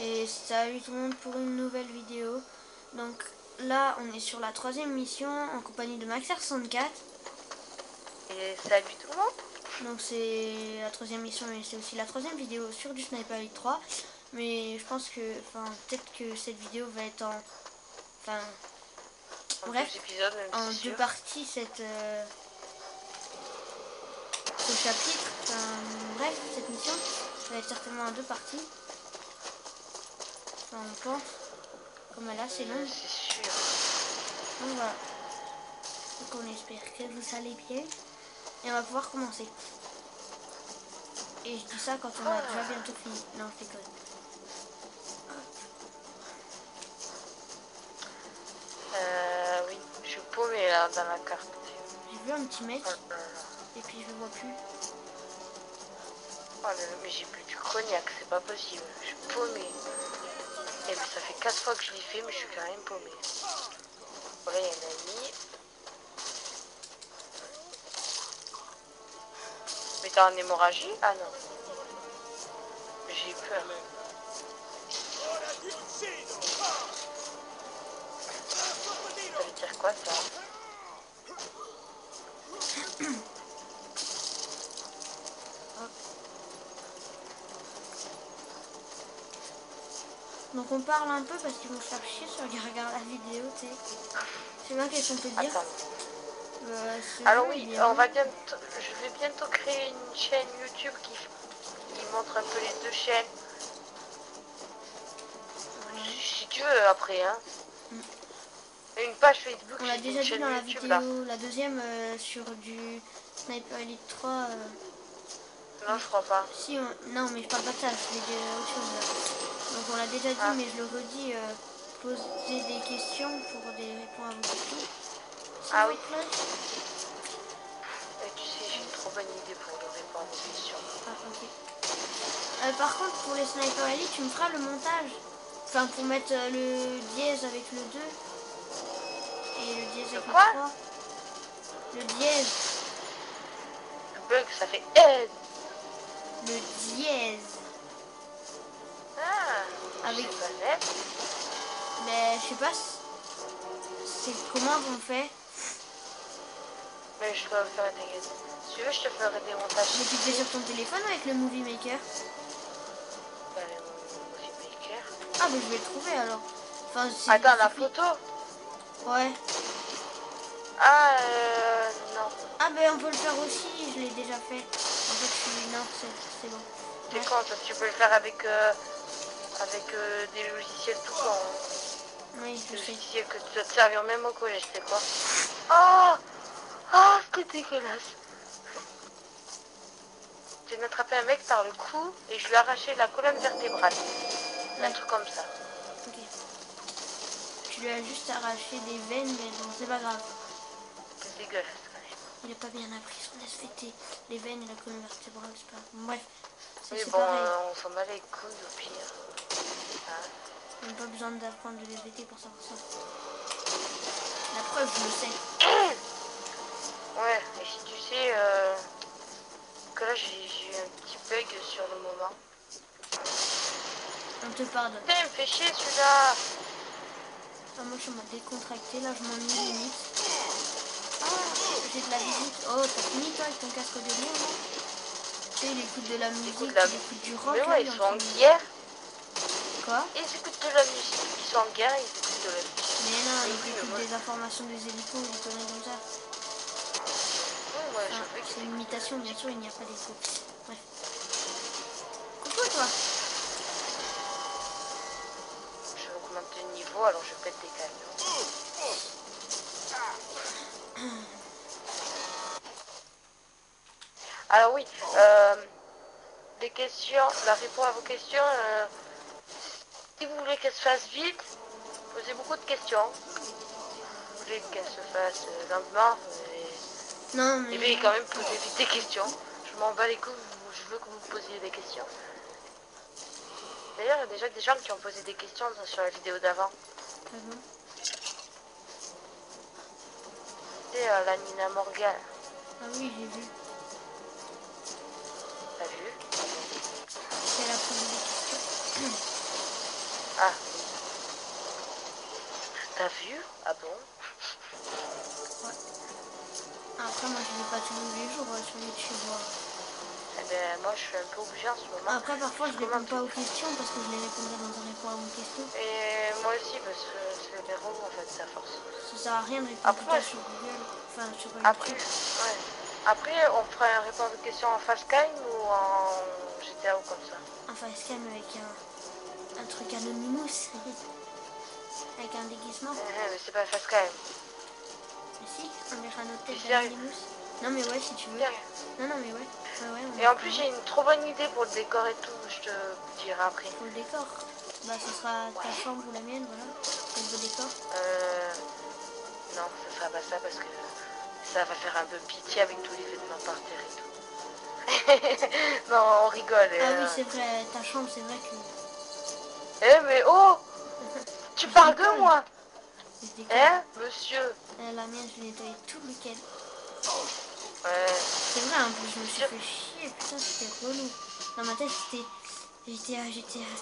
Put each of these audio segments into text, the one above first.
Et salut tout le monde pour une nouvelle vidéo. Donc là on est sur la 3e mission en compagnie de Maxer64. Et salut tout le monde. Donc c'est la 3e mission et c'est aussi la 3e vidéo sur du Sniper Elite 3. Mais je pense que, peut-être que cette vidéo va être en bref, épisodes, même en deux parties ce chapitre. Bref, cette mission va être certainement en 2 parties. On pense, comme elle est assez longue. C'est sûr. Donc voilà. Donc on espère que vous allez bien. Et on va pouvoir commencer. Et je dis ça quand on a déjà bientôt fini. Non, je déconne. Oui, je suis paumée là dans la carte. J'ai vu un petit mec. Et puis je le vois plus. Oh, mais j'ai bu du cognac, c'est pas possible. Je suis paumée. Et ça fait 4 fois que je l'ai fait, mais je suis quand même paumée. Voilà, il y a un ami. Mais t'as en hémorragie? Ah non. J'ai peur. Ça veut dire quoi ça? Donc on parle un peu parce qu'ils vont se faire chier sur qui regardent la vidéo, tu sais. Je sais pas qu'est-ce qu'on peut dire. Alors oui, on va bientôt, je vais bientôt créer une chaîne YouTube qui montre un peu les 2 chaînes. Si tu veux après, hein. Et une page Facebook. On l'a déjà dit dans la vidéo, là. La 2e sur du Sniper Elite 3. Non, je crois pas. Si, non, mais je parle pas de ça, je vais dire autre chose là. Donc on l'a déjà dit, mais je le redis, posez des questions pour des réponses à vos questions. Ah oui. Et tu sais, j'ai une trop bonne idée pour leur répondre aux questions. Ah, ok. Par contre, pour les Sniper Elite, tu me feras le montage. Enfin, pour mettre le dièse avec le 2. Et le dièse avec le 3. Le dièse. Le bug, ça fait aide. Le dièse. Ah, avec. C'est pas net. Mais je sais pas. C'est comment on fait. Mais je dois faire des. Si tu veux, je te ferai des montages. Mais tu fais sur ton téléphone avec le Movie Maker? Le Movie Maker. Ah, mais je vais le trouver alors. Enfin, attends, la photo? Ouais. Ah, non. Ah, ben on peut le faire aussi, je l'ai déjà fait. En fait, non, c'est bon. C'est con, tu peux le faire avec des logiciels tout con. Oui, je sais. Des logiciels que tu dois te servir même au collège, c'est quoi? Oh! Oh, c'était dégueulasse. J'ai attrapé un mec par le cou et je lui ai arraché la colonne vertébrale. Un truc comme ça. Ok. Tu lui as juste arraché des veines, mais bon, c'est pas grave. C'est dégueulasse quand même. Il a pas bien appris son SVT. Les veines et la colonne vertébrale, c'est pas... Bref. Mais C'est bon, pareil. on s'en bat les couilles au pire. Hein? On n'a pas besoin d'apprendre le SVT pour savoir ça. La preuve, je le sais. Ouais, et si tu sais que là j'ai eu un petit bug sur le moment. On te pardonne. Putain, il me fait chier celui-là. Ah, moi, je m'en décontracté. Là, je m'ennuie limite. Ah, j'ai de la visite. Oh, t'as fini toi avec ton casque de lion, là? Tu sais, il écoute de la musique, écoutent la il écoute du rock. Mais là, ouais, il est ils en sont en train de- guerre. Quoi? Ils écoutent de la musique. Ils sont en guerre, ils écoutent de la musique. Mais non, Mais il oui, mais écoute moi, des informations des hélicos, des conneries comme ça. ouais, moi je Enfin, veux c'est qu'ils une écoutent de la imitation, bien musique. sûr, il n'y a pas d'écho. Bref. Coucou toi. Je vais augmenter le niveau, alors je pète des camions. Alors oui, des questions, la réponse à vos questions, si vous voulez qu'elle se fasse vite, posez beaucoup de questions. Si vous voulez qu'elle se fasse lentement, Non, et mais... bien quand même posez vite des questions. Je m'en bats les couilles, je veux que vous posiez des questions. D'ailleurs, il y a déjà des gens qui ont posé des questions sur la vidéo d'avant. Ah bon? C'est la Nina Morgan. Ah oui, j'ai vu. T'as vu? Elle a posé des questions. Ah, t'as vu? Ah bon? Ouais. Après, moi, je vais pas tous les jours sur YouTube. Eh ben, moi, je suis un peu obligée en ce moment. Après, parfois, je réponds commente pas aux questions parce que je les répondrai dans un réponse à vos questions. Et moi aussi, parce que c'est des relou en fait, c'est à force. Ça sert à rien de répondre tout le Après, temps sur Google, enfin sur après, YouTube. ouais. Après, on fera un réponse de questions en facecam ou en GTA ou comme ça. Un facecam avec un truc Anonymous. Avec un déguisement. Mais c'est pas facecam. Mais si, on verra notre T'es tête sérieux? d'Anonymous. Non mais ouais, si tu veux. Sérieux. Non, non mais ouais. Ouais, ouais, on Et en en fera plus, un. j'ai une trop bonne idée pour le décor et tout, je te dirai après. Pour le décor. Bah ce sera ta Ouais. chambre ou la mienne, voilà. Pour le beau décor. Non, ça sera pas ça parce que ça va faire un peu pitié avec tous les vêtements par terre et tout. Non, on rigole. Ah oui, c'est vrai, ta chambre, c'est vrai que... Mais oh, tu Je parles de déconne. moi? Je déconne. Hein, monsieur? La mienne, je l'ai nettoyée tout le week-end. Ouais. C'est vrai, en plus, je me suis fait chier. Putain, c'était relou. Dans ma tête, c'était... J'étais à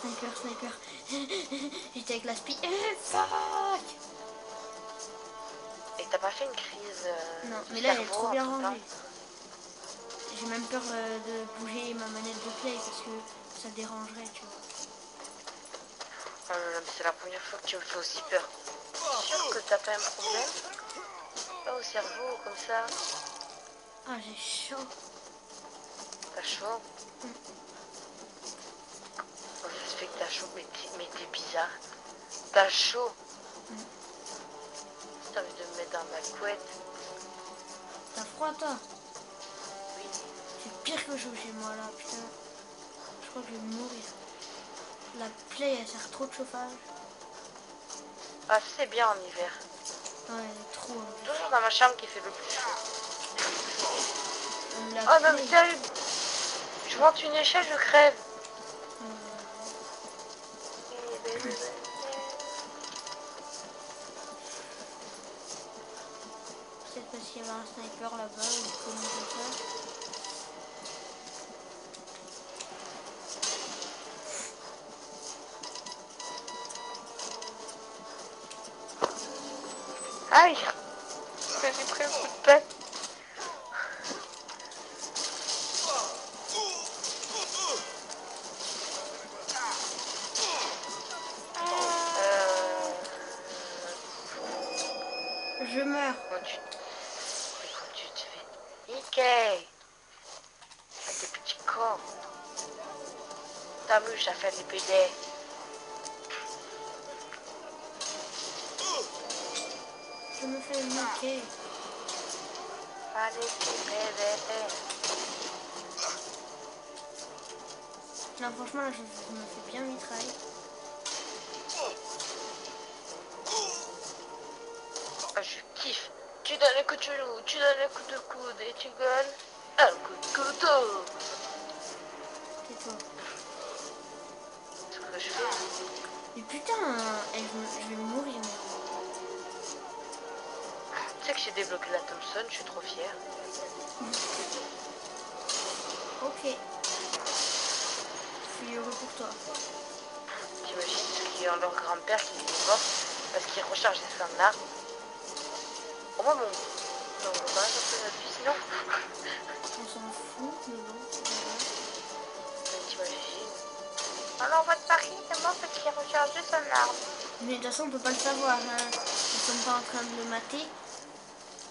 sniper. J'étais avec la spi... fuck. Et t'as pas fait une crise Non, du mais là, elle est cerveau trop bien entre temps? rangée. J'ai même peur de bouger ma manette de play parce que ça dérangerait, tu vois. Oh là là, mais c'est la première fois que tu me fais aussi peur. T'es sûr que t'as pas un problème? Pas au cerveau, comme ça? Ah, j'ai chaud. T'as chaud? Comment ça se fait que t'as chaud? Mais t'es bizarre. T'as chaud? T'as envie de me mettre dans ma couette? T'as froid, toi? Oui. C'est pire que chaud chez moi, là, putain. Je crois que je vais mourir. La play, elle sert trop de chauffage. Ah, c'est bien en hiver. Ouais, elle est trop. Toujours dans ma chambre qui fait le plus chaud. La Oh non, mais play. sérieux, je monte une échelle, je crève. Peut-être parce qu'il y avait un sniper là-bas, ou une connerie comme ça. Aïe, j'ai pris un coup de pelle. Je meurs. Comment tu te fais niquer à tes petits cons. T'amuses à faire des PD. Je me fais niquer. Allez, tes PD. Non, franchement, là, je me fais bien mitrailler. Ah, je kiffe. Tu donnes le coup de genou, tu donnes le coup de coude et tu donnes un coup de couteau. Tais-toi. C'est ce que je fais. Mais putain, je vais mourir. Tu sais que j'ai débloqué la Thompson, je suis trop fière. Ok. Je suis heureux pour toi. T'imagines ceux qui ont leur grand-père qui est mort parce qu'il recharge des flammes d'armes. Au moins, bon. Non, on va pas sortir notre vie sinon. On s'en fout, mais bon, c'est pas grave. Alors votre Paris, c'est moi qui ai rechargé son arme. Mais de toute façon, on peut pas le savoir. Hein. Ils sont pas en train de le mater.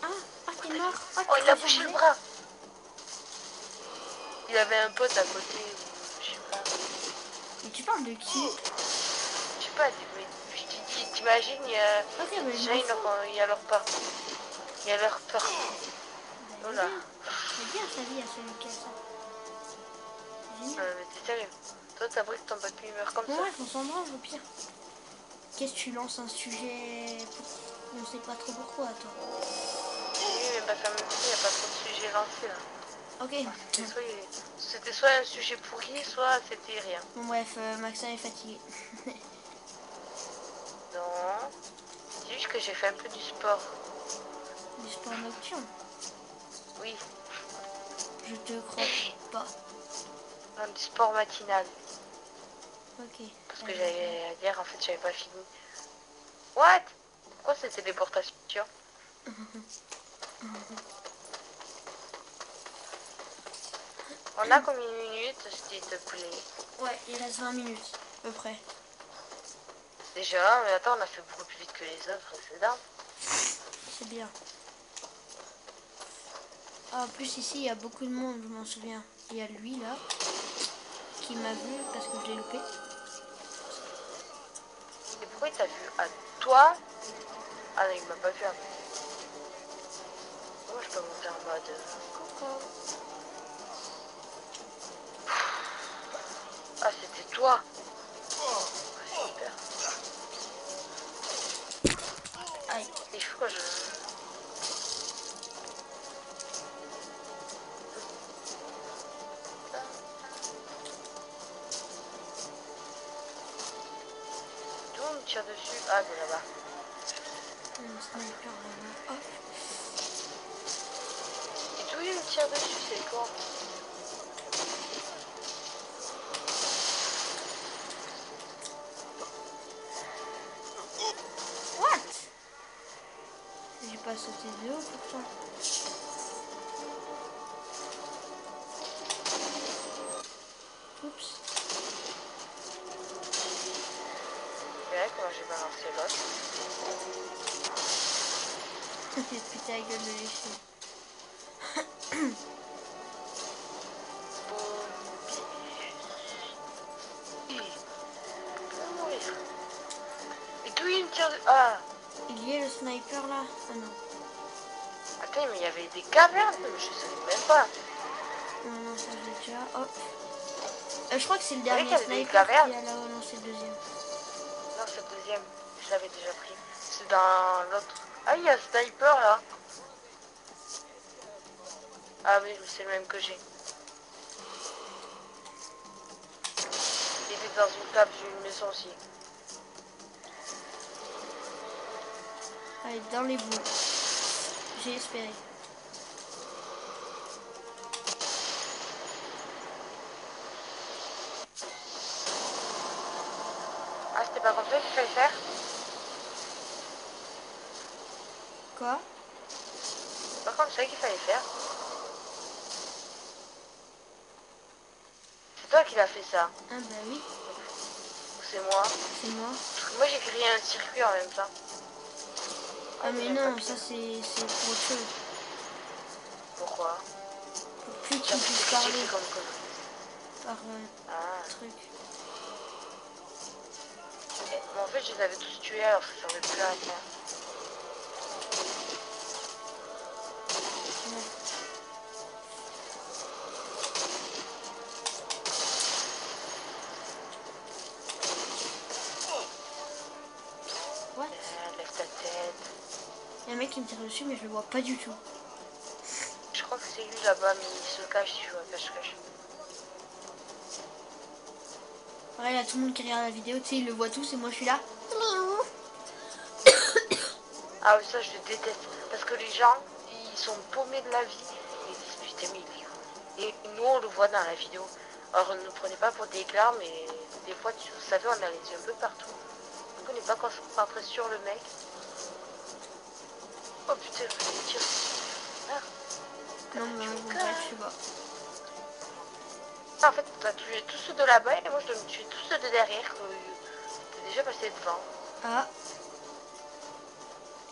Ah, t'es mort. Ah, Oh, tu il a t'es bouché le chargé. bras. Il avait un pote à côté, ou je sais pas. Mais tu parles de qui? Je sais pas, mais je te dis, t'imagines, il y a Ok, bah je déjà m'en fous. il y a leur part. Il y a leur part. Bah, Oh il est là. bien. Il est bien sa vie à celui qui a ça. Génial. Mais t'es sérieux? Toi, t'aimerais que ton papy meurt comme Bon, ça? bref, on s'en branle au pire. Qu'est-ce que tu lances un sujet pour... On sait pas trop pourquoi, toi. Oui, mais parce qu'en même temps, il n'y a pas trop de sujets lancés là. Ok. C'était soit un sujet pourri, soit c'était rien. Bon, bref, Maxime est fatigué. Non. C'est juste que j'ai fait un peu du sport. Du sport nocturne. Oui. Je te crois pas. Non, du sport matinal. Ok. Parce que hier, en fait, j'avais pas fini. What? Pourquoi cette téléportation? On a combien de minutes, s'il te plaît? Ouais, il reste 20 minutes, à peu près. Déjà, mais attends, on a fait beaucoup plus vite que les autres précédents. C'est bien. Ah, en plus, ici, il y a beaucoup de monde, je m'en souviens. Il y a lui, là, qui m'a vu parce que je l'ai loupé. Et pourquoi il t'a vu à toi? Ah non, il m'a pas vu à moi. Moi, je peux monter en mode... Coucou. Ah, c'était toi. Super. Aïe. Il faut que je... Tout le monde tire dessus. Ah, de là-bas. Un sniper là-bas. Hop. Et tout le monde tire dessus, c'est quoi? What? J'ai pas sauté de haut pourtant. Oups. Ouais, comment j'ai balancé l'autre? Putain, la gueule de lécher. Et tout il me tire de... Ah. Il y est le sniper là? Ah non. Attends, mais il y avait des cavernes, mais je savais même pas. Non, non, ça j'ai déjà. Hop. Je crois que c'est le Vous savez dernier qu'il y avait des sniper qui cavernes? a là-haut. Non, c'est le deuxième. Non, c'est le deuxième. Je l'avais déjà pris. C'est dans l'autre. Ah, il y a un sniper là. Ah oui, c'est le même que j'ai. Il était dans une table d'une maison aussi. Allez, dans les boules. J'ai espéré. Ah, c'était pas comme ça qu'il fallait faire? Quoi? C'est pas comme ça qu'il fallait faire. C'est toi qui l'as fait ça. Ah bah oui, Ou c'est moi? c'est moi. Parce que moi j'ai créé un circuit en même temps. Ah il y mais a un non, papier. ça c'est pour autre chose. Pourquoi? Pour plus Tiens, qu'il puisse qu'est-ce que j'ai parler fait comme connerie? par Ah. truc. Mais en fait, je les avais tous tués alors que ça servait plus à rien. Ouais. What? Lève ta tête. Il y a un mec qui me tire dessus mais je le vois pas du tout. Je crois que c'est lui là-bas, mais il se cache, il joue à cache-cache. Pareil, il y a tout le monde qui regarde la vidéo, tu sais, il le voit tous et moi je suis là. Ah oui, ça je le déteste. Parce que les gens, ils sont paumés de la vie. Ils disent putain mais il est fou. Et nous on le voit dans la vidéo. Alors ne nous prenez pas pour des glands, mais des fois, vous savez, on a les yeux un peu partout. Donc on n'est pas concentré sur le mec. Oh putain, je vais tirer. Ah, Non mais bon bref, je sais pas. En fait, t'as tué tous ceux de là-bas et moi je dois me tuer tous ceux de derrière. T'es déjà passé devant. Ah,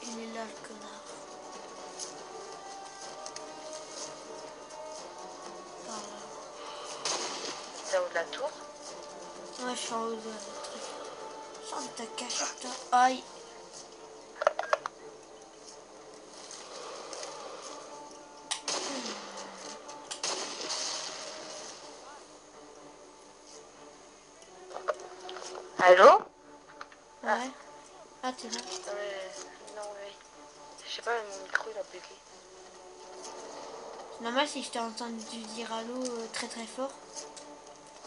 il est là le connard. Par là. T'es en haut de la tour. Ouais, je suis en haut de truc. Sors de ta cachette, toi. Aïe. Allô? Ah, Ouais. Ah, t'es là. non, mais... Je sais pas, mon micro il a bugué. C'est normal si je t'ai entendu dire allô très très fort.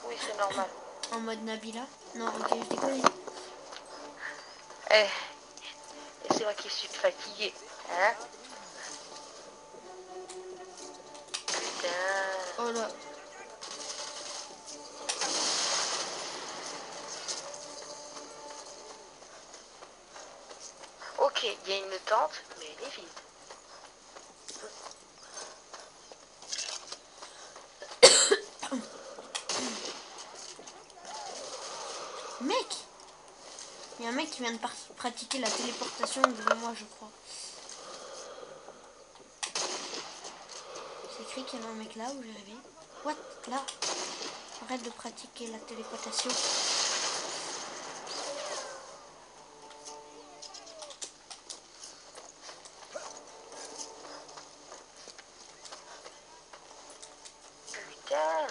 Oui, c'est normal. En mode Nabila. Non, ok, je déconne. Eh, et c'est moi qui suis fatiguée. Hein? Putain. Oh là. Ok, il y a une tente, mais elle est vide. Mec! Il y a un mec qui vient de pratiquer la téléportation devant moi, je crois. C'est écrit qu'il y avait un mec là où j'ai rêvé. What? Là? Arrête de pratiquer la téléportation. Putain.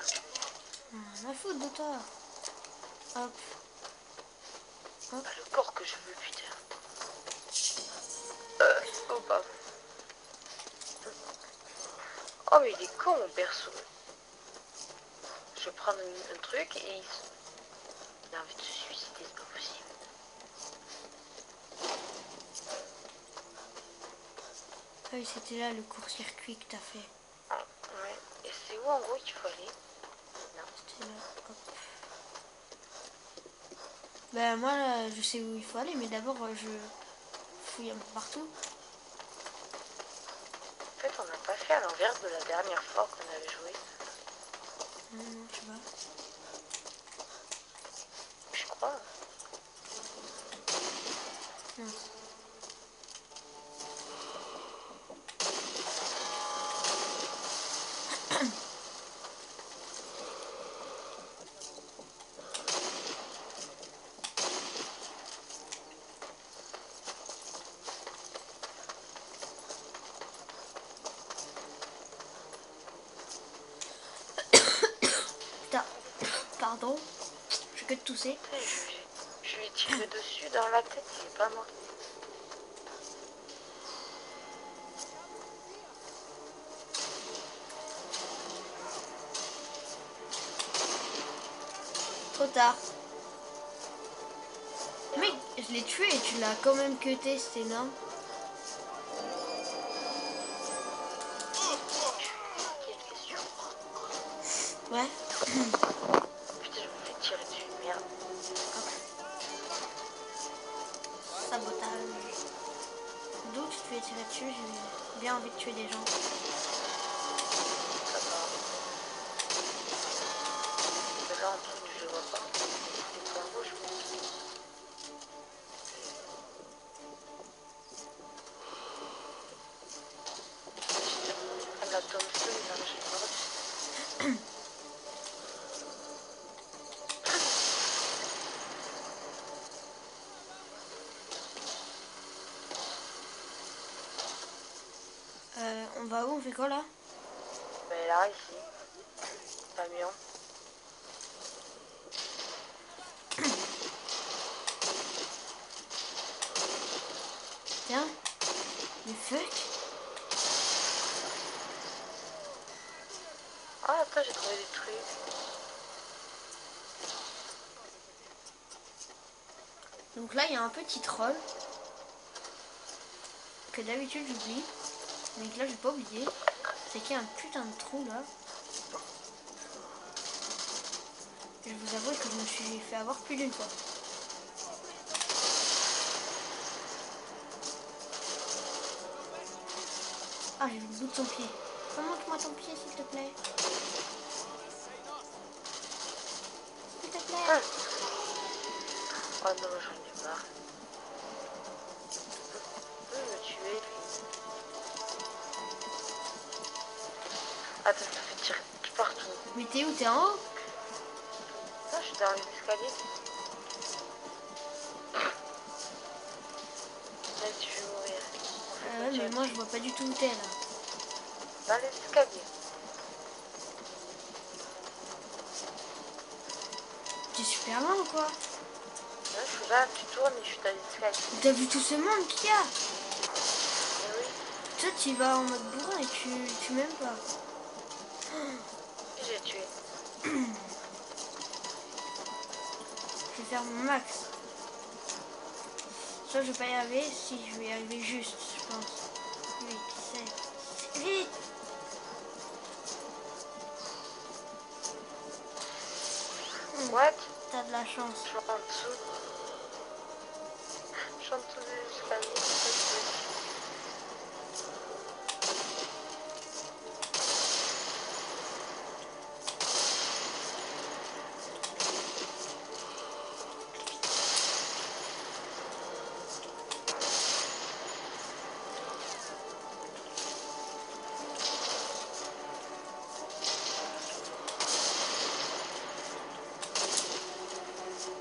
La faute de toi. Hop. Hop. Bah, le corps que je veux, putain. Oh, pardon. Oh, mais il est con, mon perso. Je vais prendre un truc et il a envie de se suicider, c'est pas possible. Ah oui, c'était là le court-circuit que t'as fait. Ah, ouais. Et c'est où en gros qu'il faut aller? Non. C'était là. Hop. Ben moi, là, je sais où il faut aller, mais d'abord, je fouille un peu partout. En fait, on n'a pas fait à l'envers de la dernière fois qu'on avait joué. Non, non, je sais pas. Je crois. Non. Putain, pardon. Je que de tousser. Putain, je lui ai tiré dessus dans la tête, il est pas mort. Trop tard. Mec, je l'ai tué et tu l'as quand même cuté, c'est énorme. Quelle question. Ouais. Putain, je me fais tirer dessus, merde. Sabotage. D'où tu te fais tirer dessus, j'ai bien envie de tuer des gens. Ça va. Mais là, en dessous, je le vois pas. C'est pas en haut, je pense. J'étais en train de prendre la tombstone, là, j'ai pas reçu. On va où? On fait quoi là? Mais là, ici, camion. Tiens. Mais fuck. Ah, attends, j'ai trouvé des trucs. Donc là, il y a un petit troll. Que d'habitude j'oublie. Mais que là, j'ai pas oublié. C'est qu'il y a un putain de trou là. Et je vous avoue que je me suis fait avoir plus d'une fois. Ah, j'ai vu le bout de ton pied. Remonte-moi ton pied, s'il te plaît. mal. Oh non, j'en ai marre. Il peut me tuer, lui. Attends, ça fait tirer partout. Mais t'es où? T'es en haut? Non, je suis dans les escaliers. Même si je vais mourir. En fait, Ouais, mais moi je vois pas du tout où t'es là. dans les escaliers. T'es super loin ou quoi? Là, je suis là, tu tournes et je suis dans les escaliers. T'as vu tout ce monde qu'il y a? Mais oui, Toi tu vas en mode bourrin et tu m'aimes pas. j'ai tué. Je vais faire mon max. Soit je vais pas y arriver, si je vais y arriver juste, je pense. 8, 7, vite! What? T'as de la chance. Je suis en dessous. Je suis en dessous des escaliers.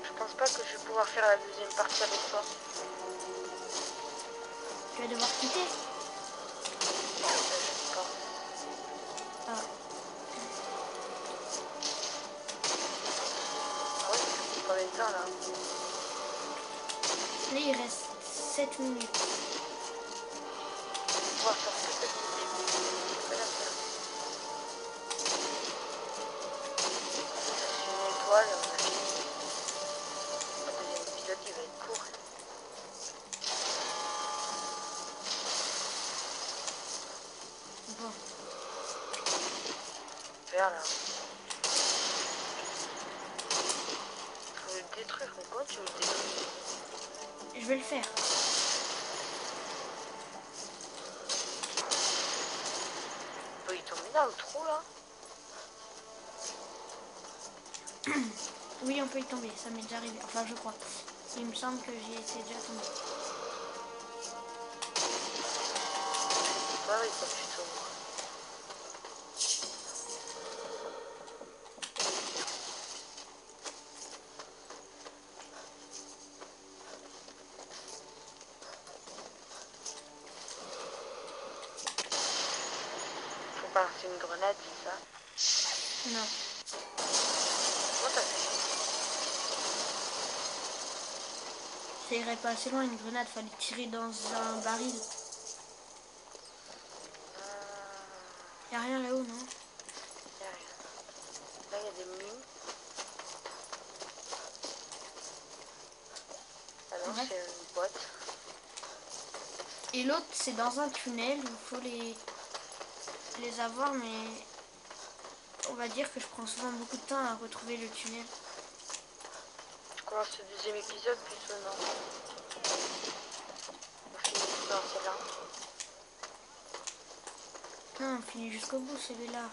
Je pense pas que je vais pouvoir faire la deuxième partie avec toi. Tu vas devoir quitter. Je sais pas. Ah. Ouais, c'est combien de temps là? Là il reste 7 minutes. Je vais pouvoir faire que cette vidéo. Je vais la faire. C'est une étoile, on a fini. Le deuxième épisode il va être court. Bon. Vers là. Faut le détruire, mais comment tu veux le détruire? Je vais le faire. Faut y tomber dans le trou là. Oui, on peut y tomber, ça m'est déjà arrivé. Enfin, je crois. Il me semble que j'y étais déjà tombé. C'est pareil quand tu tombes. Faut balancer une grenade, c'est ça? Non. Comment t'as fait? Ça irait pas assez loin, une grenade. Fallait tirer dans un baril. Y'a rien là-haut, non? Y a rien. Là, il y a des mines. Ah non, Ouais. c'est une boîte. Et l'autre, c'est dans un tunnel où il faut les avoir, mais on va dire que je prends souvent beaucoup de temps à retrouver le tunnel. Je commence le deuxième épisode, plutôt non. On finit dans celle-là. Non, on finit jusqu'au bout, celui-là.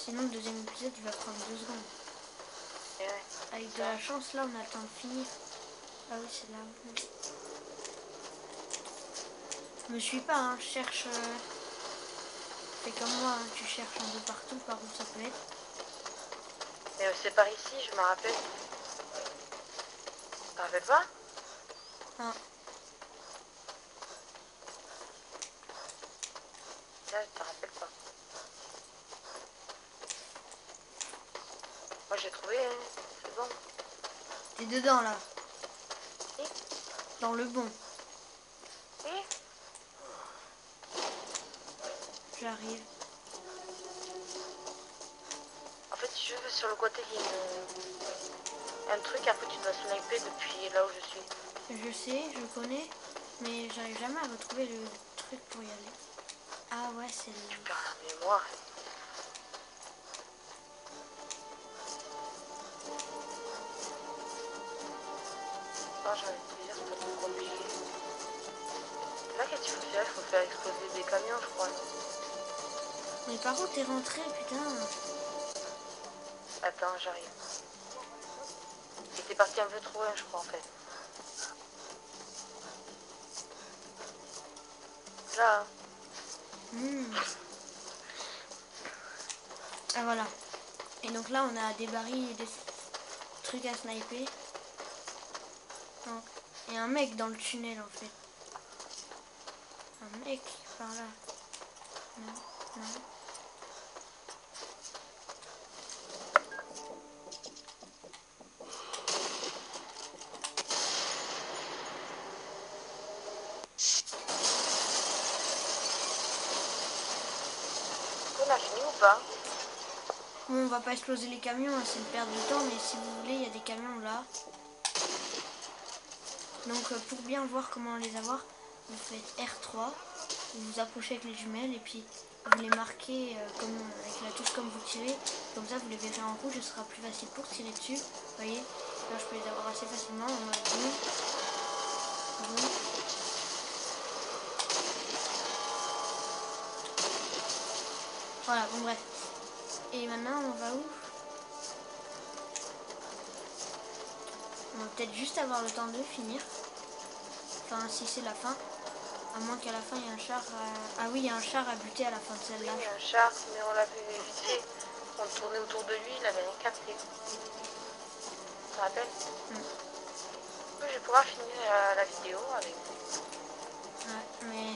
Sinon, le deuxième épisode, il va prendre 2 secondes. Et ouais. Avec de la chance, là, on a le temps de finir. Ah oui, c'est là. Me suis pas, hein. Cherche... Fais comme moi, hein. Tu cherches un peu partout par où ça peut être. Mais c'est par ici, je me rappelle. Tu te rappelles pas? Ah. Là, je te rappelle pas. Moi, j'ai trouvé, hein. C'est bon. T'es dedans, là. Oui. Dans le bon. Oui. J'arrive. En fait, si je veux, sur le côté, il y a un truc, après tu dois sniper depuis là où je suis. Je sais, je connais, mais j'arrive jamais à retrouver le truc pour y aller. Ah ouais, c'est le... Tu perds la mémoire. Ah, j'ai envie de te dire, c'est pas trop compliqué. Là, qu'est-ce qu'il faut faire? Il faut faire exploser des camions, je crois. Mais par contre, t'es rentré, putain. Attends, j'arrive. T'es parti un peu trop loin, je crois, en fait. Là. Ah voilà. Et donc là, on a des barils et des trucs à sniper. Donc, et un mec dans le tunnel, en fait. Un mec par là. Non, non. On a fini ou pas? Bon, on va pas exploser les camions, hein, c'est une perte de temps, mais si vous voulez, il y a des camions là. Donc pour bien voir comment les avoir, vous faites R3, vous vous approchez avec les jumelles et puis vous les marquez comme, avec la touche comme vous tirez. Comme ça, vous les verrez en rouge, ce sera plus facile pour tirer dessus. Vous voyez, là je peux les avoir assez facilement en mode boum, boum. Voilà, bon bref. Et maintenant, on va où? On va peut-être juste avoir le temps de finir. Enfin, si c'est la fin. À moins qu'à la fin, il y ait un char à... Ah oui, il y a un char à buter à la fin de celle-là. Oui, il y a un char, mais on l'avait vite fait. On tournait autour de lui, il avait rien capté. Tu te rappelles? Je vais pouvoir finir la vidéo avec vous. Ouais, mais...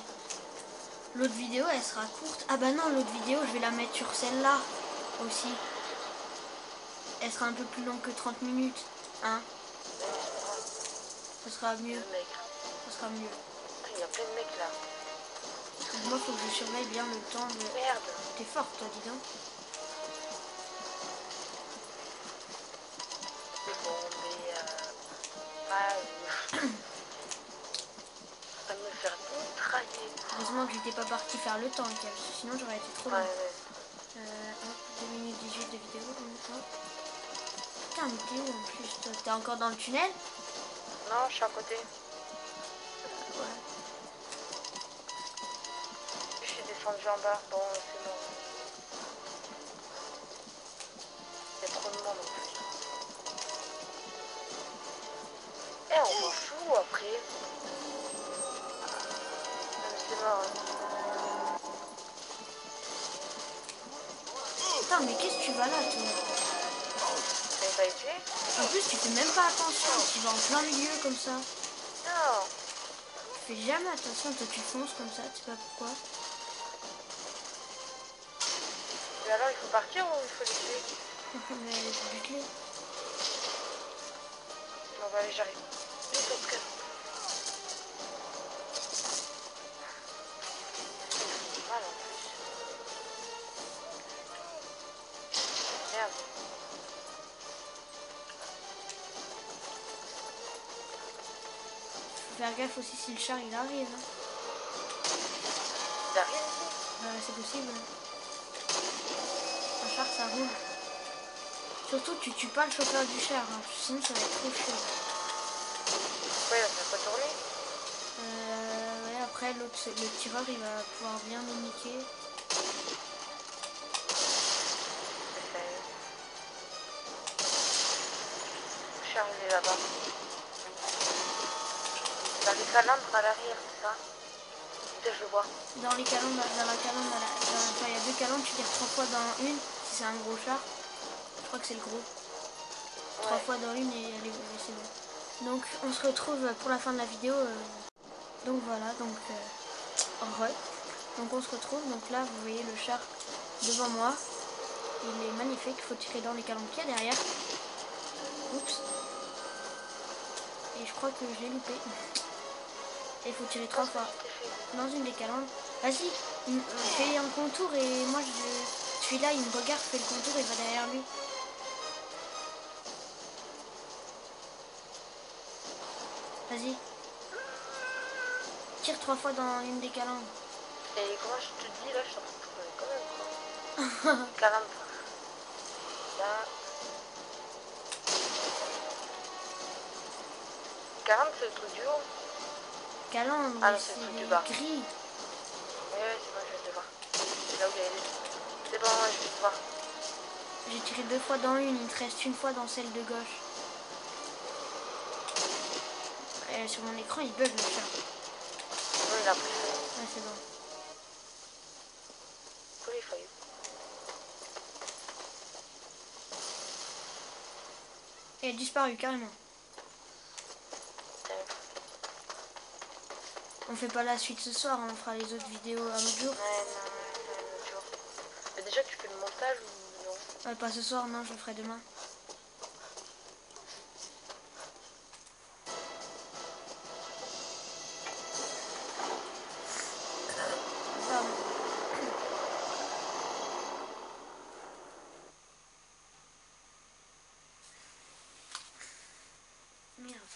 L'autre vidéo, elle sera courte. Ah bah non, l'autre vidéo, je vais la mettre sur celle-là aussi. Elle sera un peu plus longue que 30 minutes. Hein? Ça sera mieux. Ça sera mieux. Il y a plein de mecs là. Moi, faut que je surveille bien le temps de... Merde. T'es forte, toi, dis donc. C'est bon, mais... ça me faire mitrailler. Heureusement que j'étais pas partie faire le temps, sinon j'aurais été trop loin. Ouais. Hop, 2 minutes 18 de vidéo, donc hop. Putain, mais t'es où en plus, toi? T'es encore dans le tunnel? Non, je suis à côté. Ouais. Je suis descendu en bas. Bon, c'est bon. Il y a trop de monde en plus. Eh, on s'en fout après. C'est mort. Hein. Putain, mais qu'est-ce que tu vas là, toi? T'avais pas été? En plus, tu fais même pas attention, tu vas en plein milieu comme ça. Non. Tu fais jamais attention, toi tu fonces comme ça, tu sais pas pourquoi. Mais alors, il faut partir ou il faut les tuer? Mais bute-les. Bon, bah allez, j'arrive. Vite, on se casse. Mal en plus. Merde. Faut faire gaffe aussi si le char il arrive. Hein. Il arrive ici? C'est possible. Un char ça roule. Surtout tu tues pas le chauffeur du char, hein, sinon ça va être trop chaud. Ouais, ça va pas tourner. Ouais, après l'autre, le tireur il va pouvoir bien le niquer. Le char il est là-bas. Dans les calandres à l'arrière, c'est ça? Peut-être je le vois. Dans les calandres, dans la calandre, enfin il y a 2 calandres, tu tires 3 fois dans une, si c'est un gros char. Je crois que c'est le gros. 3 fois dans une et allez, c'est bon. Donc on se retrouve pour la fin de la vidéo. Donc voilà, donc donc on se retrouve. Donc là vous voyez le char devant moi. Il est magnifique, il faut tirer dans les calandres qu'il y a derrière. Oups. Et je crois que je l'ai loupé. Et il faut tirer 3 fois dans une des calandres. Vas-y, fais un contour et moi je suis là, il me regarde, fait le contour et va derrière lui. Vas-y. Tire 3 fois dans une des calandres. Et comment je te dis là, je suis en train de trouver quand même quoi. 40. Là. 40 c'est le truc du haut. Calandre, Ah non, c'est le truc du bas. gris. Ouais, c'est moi, je viens de le voir. C'est là où il y a les... devant et je vais voir. J'ai tiré 2 fois dans une, il te reste une fois dans celle de gauche. Sur mon écran, il bug le chat. Non, il a pris feu. Ouais, c'est bon. Tous les feuilles. Il a disparu carrément. On fait pas la suite ce soir, hein, on fera les autres vidéos un autre jour. Ouais, non, un autre jour. Mais déjà, tu fais le montage ou non? Ouais, pas ce soir, non, je le ferai demain. Pardon. Merde.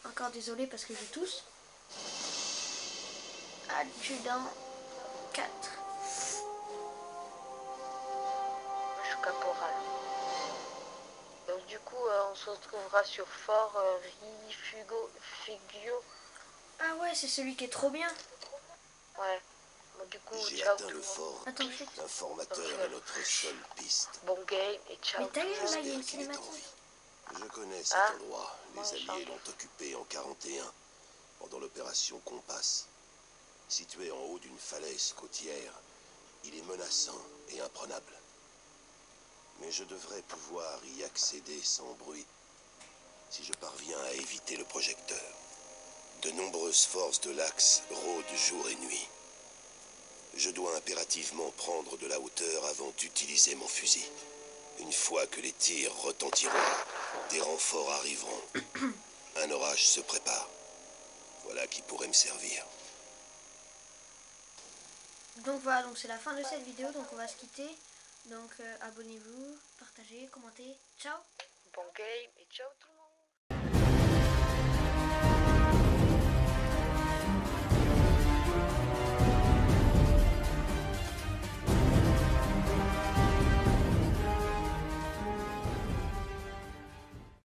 Encore désolé parce que je tousse. Adjudant 4. Je suis caporal. Donc du coup, on se retrouvera sur Fort Figio. Ah ouais, c'est celui qui est trop bien. Ouais. Bon, du coup, J'ai ciao atteint tout le le monde. fort. Attends, chut. L'informateur est notre seule piste. Bon game et ciao Mais ta tout le gueule, monde. là, il y a une J'espère qu'il est en cinématique. vie. Je connais cet Ah, endroit. moi, Les je Alliés change. l'ont occupé en 41, pendant l'opération Compass. Situé en haut d'une falaise côtière, il est menaçant et imprenable. Mais je devrais pouvoir y accéder sans bruit, si je parviens à éviter le projecteur. De nombreuses forces de l'Axe rôdent jour et nuit. Je dois impérativement prendre de la hauteur avant d'utiliser mon fusil. Une fois que les tirs retentiront, des renforts arriveront. Un orage se prépare. Voilà qui pourrait me servir. Donc voilà, donc c'est la fin de cette vidéo, donc on va se quitter. Donc abonnez-vous, partagez, commentez. Ciao. Bon game et ciao tout le monde.